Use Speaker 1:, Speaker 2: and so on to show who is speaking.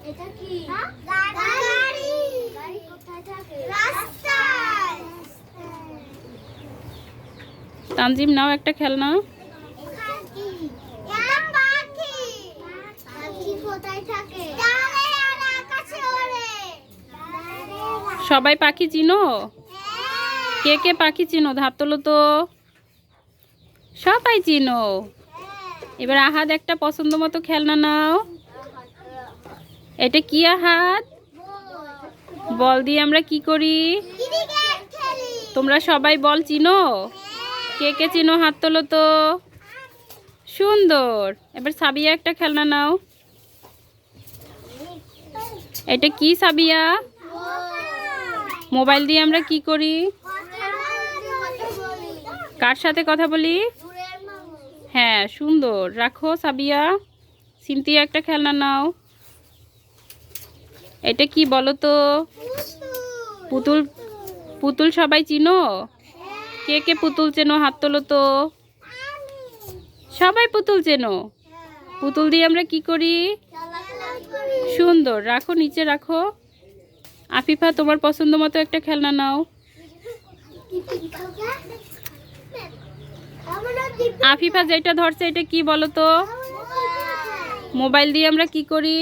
Speaker 1: এটা কি? গাড়ি। গাড়ি কোথায় থাকে? রাস্তায়।
Speaker 2: তানজিম নাও একটা খেলনা।
Speaker 1: পাখি। এটা পাখি। পাখি কোথায় থাকে? ডালে আর আকাশে ওড়ে।
Speaker 2: সবাই পাখি চিনো?
Speaker 1: হ্যাঁ।
Speaker 2: কে কে পাখি চিনো? হাত তোলো তো। সবাই চিনো। এবার আহাদ একটা পছন্দ মতো খেলনা নাও। এটা কি আহাদ? বল দিয়ে আমরা কি করি?
Speaker 1: ক্রিকেট খেলি।
Speaker 2: তোমরা সবাই বল চিনো? কে কে চিনো হাত তোলো তো। সুন্দর। এবার সাবিয়া একটা খেলনা নাও। এটা কি সাবিয়া? মোবাইল দিয়ে আমরা কি করি? কার সাথে কথা বলি? হ্যাঁ, সুন্দর। রাখো সাবিয়া। সিনথিয়া একটা খেলনা নাও। এটা কি বলো তো? পুতুল। পুতুল সবাই চিনো? কে কে পুতুল চেনো হাত তোলো তো। সবাই পুতুল চেনো। পুতুল দিয়ে আমরা কি করি? সুন্দর। রাখো, নিচে রাখো। আফিফা তোমার পছন্দ মতো একটা খেলনা নাও। আফিফা যেটা ধরছে এটা কি বলো তো? মোবাইল দিয়ে আমরা কি করি?